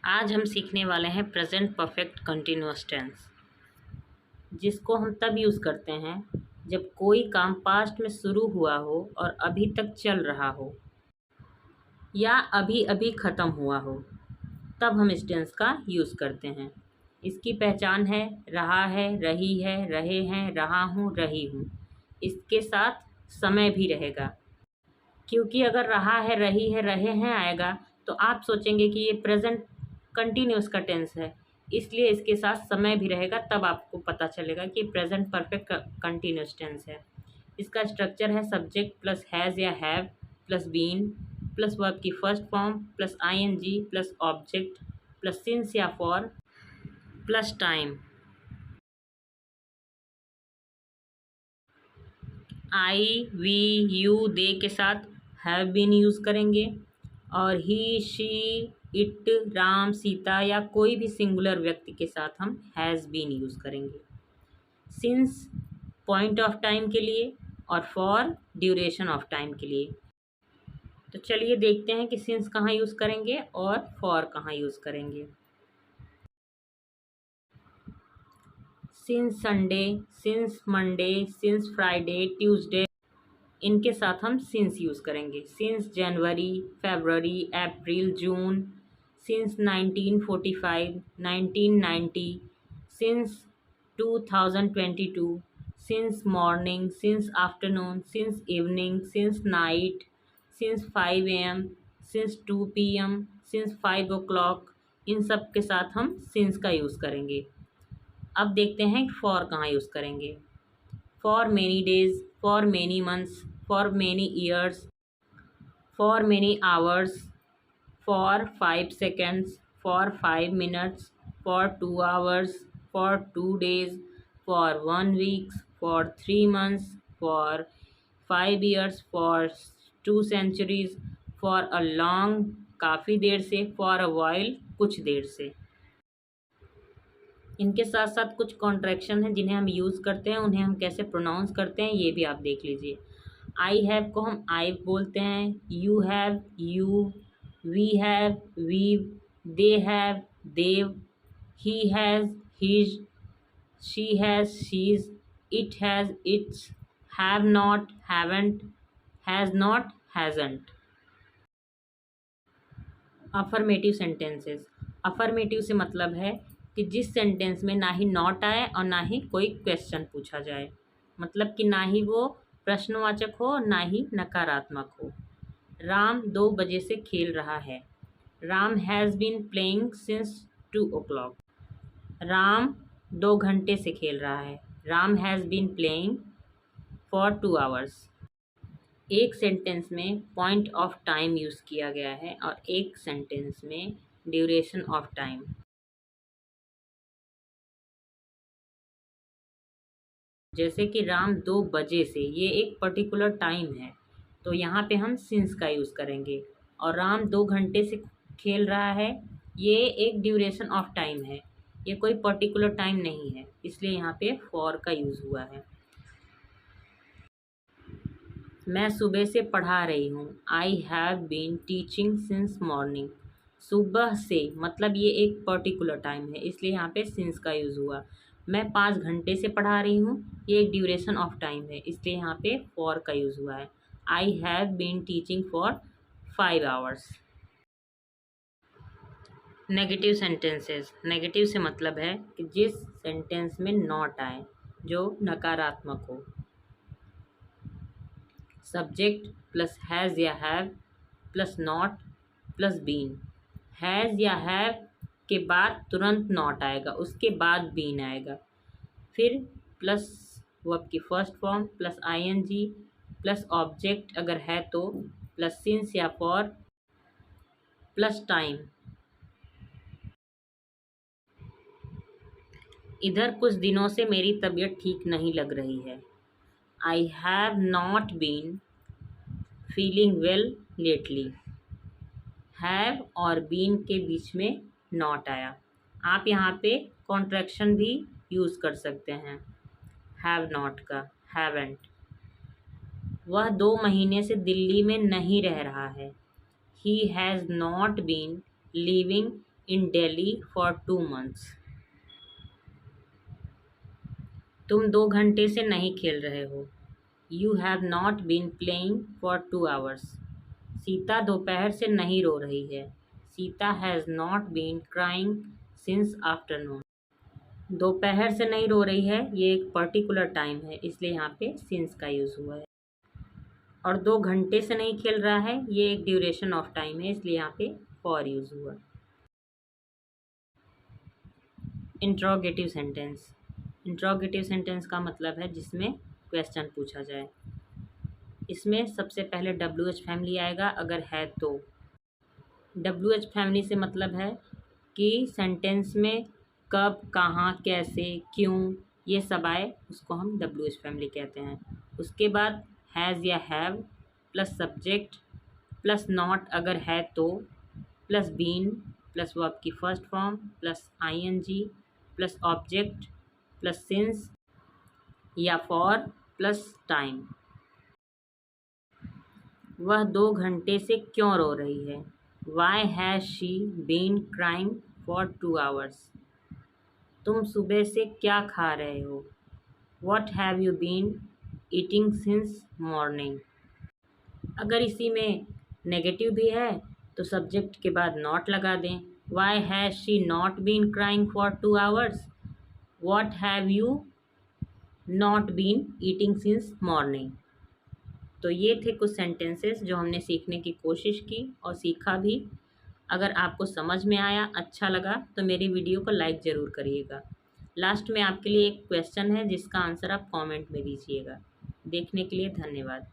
आज हम सीखने वाले हैं प्रेजेंट परफेक्ट कंटिन्यूअस टेंस, जिसको हम तब यूज़ करते हैं जब कोई काम पास्ट में शुरू हुआ हो और अभी तक चल रहा हो या अभी अभी ख़त्म हुआ हो, तब हम इस टेंस का यूज़ करते हैं। इसकी पहचान है रहा है, रही है, रहे हैं, रहा हूँ, रही हूँ। इसके साथ समय भी रहेगा, क्योंकि अगर रहा है, रही है, रहे हैं आएगा तो आप सोचेंगे कि ये प्रेजेंट कंटिन्यूअस का टेंस है, इसलिए इसके साथ समय भी रहेगा, तब आपको पता चलेगा कि प्रेजेंट परफेक्ट कंटिन्यूअस टेंस है। इसका स्ट्रक्चर है सब्जेक्ट प्लस हैज़ या have plus been plus verb की first form plus ING plus object plus since या for plus time. I we you they के साथ हैव बीन यूज़ करेंगे और he she it Ram Sita या कोई भी सिंगुलर व्यक्ति के साथ हम हैज़ बीन यूज़ करेंगे। सिंस पॉइंट ऑफ टाइम के लिए और फॉर ड्यूरेशन ऑफ टाइम के लिए। तो चलिए देखते हैं कि सिंस कहाँ यूज़ करेंगे और फॉर कहाँ यूज़ करेंगे। Since Sunday, since Monday, since Friday, Tuesday, इनके साथ हम सिंस यूज़ करेंगे। Since January, February, April, June, since 1945, 1990, since 2022, since morning, since afternoon, since evening, since night, since 5 AM, since 2 PM, since 5 o'clock, इन सब के साथ हम since का use करेंगे। अब देखते हैं फॉर कहाँ यूज़ करेंगे। For many days, for many months, for many years, for many hours, for 5 seconds, for 5 minutes, for 2 hours, for 2 days, for 1 week, for 3 months, for 5 years, for 2 centuries, for a long काफ़ी देर से, for a while कुछ देर से। इनके साथ साथ कुछ contraction हैं जिन्हें हम यूज़ करते हैं, उन्हें हम कैसे प्रोनाउंस करते हैं ये भी आप देख लीजिए। आई हैव को हम आई बोलते हैं, you have you, we have we, they have they've, he has he's, she has she's, it has it's, have not haven't, has not hasn't. Affirmative sentences. Affirmative से मतलब है कि जिस सेंटेंस में ना ही नॉट आए और ना ही कोई क्वेश्चन पूछा जाए, मतलब कि ना ही वो प्रश्नवाचक हो ना ही नकारात्मक हो। राम 2 बजे से खेल रहा है। Ram has been playing since 2 o'clock। Ram 2 घंटे से खेल रहा है। Ram has been playing for 2 hours। एक सेंटेंस में पॉइंट ऑफ टाइम यूज़ किया गया है और एक सेंटेंस में ड्यूरेशन ऑफ टाइम। जैसे कि राम 2 बजे से, ये एक पर्टिकुलर टाइम है, तो यहाँ पे हम सिंस का यूज़ करेंगे। और राम 2 घंटे से खेल रहा है, ये एक ड्यूरेशन ऑफ टाइम है, ये कोई पर्टिकुलर टाइम नहीं है, इसलिए यहाँ पे फॉर का यूज़ हुआ है। मैं सुबह से पढ़ा रही हूँ। I have been teaching since morning. सुबह से मतलब ये एक पर्टिकुलर टाइम है, इसलिए यहाँ पे सिंस का यूज़ हुआ। मैं 5 घंटे से पढ़ा रही हूँ, ये एक ड्यूरेशन ऑफ टाइम है, इसलिए यहाँ पे फॉर का यूज़ हुआ है। I have been teaching for 5 hours। Negative sentences. Negative से मतलब है कि जिस सेंटेंस में नॉट आए, जो नकारात्मक हो। सब्जेक्ट प्लस हैज़ या have plus not plus been. Has या हैव के बाद तुरंत नॉट आएगा, उसके बाद बीन आएगा, फिर प्लस वर्ब की first form plus ING plus object अगर है तो प्लस सिंस या फॉर प्लस टाइम। इधर कुछ दिनों से मेरी तबीयत ठीक नहीं लग रही है। I have not been feeling well lately. Have और बीन के बीच में नॉट आया। आप यहाँ पे कॉन्ट्रैक्शन भी यूज़ कर सकते हैं हैव नॉट का, हैवेंट। वह 2 महीने से दिल्ली में नहीं रह रहा है। He has not been living in Delhi for 2 months. तुम 2 घंटे से नहीं खेल रहे हो. You have not been playing for 2 hours. Sita दोपहर से नहीं रो रही है. Sita has not been crying since afternoon. दोपहर से नहीं रो रही है, ये एक पर्टिकुलर टाइम है, इसलिए यहाँ पे since का यूज़ हुआ है. और 2 घंटे से नहीं खेल रहा है, ये एक ड्यूरेशन ऑफ टाइम है, इसलिए यहाँ पे फॉर यूज़ हुआ. Interrogative sentence. इंट्रोगेटिव सेंटेंस का मतलब है जिसमें क्वेश्चन पूछा जाए. इसमें सबसे पहले WH फैमिली आएगा अगर है तो. WH फैमिली से मतलब है कि सेंटेंस में कब, कहाँ, कैसे, क्यों ये सब आए, उसको हम WH फैमिली कहते हैं. उसके बाद हैज़ या have plus subject plus not अगर है तो प्लस बीन प्लस वर्ब की first form plus ING plus object plus since या फॉर प्लस टाइम. वह 2 घंटे से क्यों रो रही है. Why has she been crying for 2 hours. तुम सुबह से क्या खा रहे हो. What have you been eating since morning. अगर इसी में नेगेटिव भी है तो सब्जेक्ट के बाद नॉट लगा दें. Why has she not been crying for 2 hours. What have you not been eating since morning. तो ये थे कुछ सेंटेंसेस जो हमने सीखने की कोशिश की और सीखा भी. अगर आपको समझ में आया, अच्छा लगा तो मेरी वीडियो को लाइक ज़रूर करिएगा. लास्ट में आपके लिए एक क्वेश्चन है जिसका आंसर आप कमेंट में दीजिएगा. देखने के लिए धन्यवाद.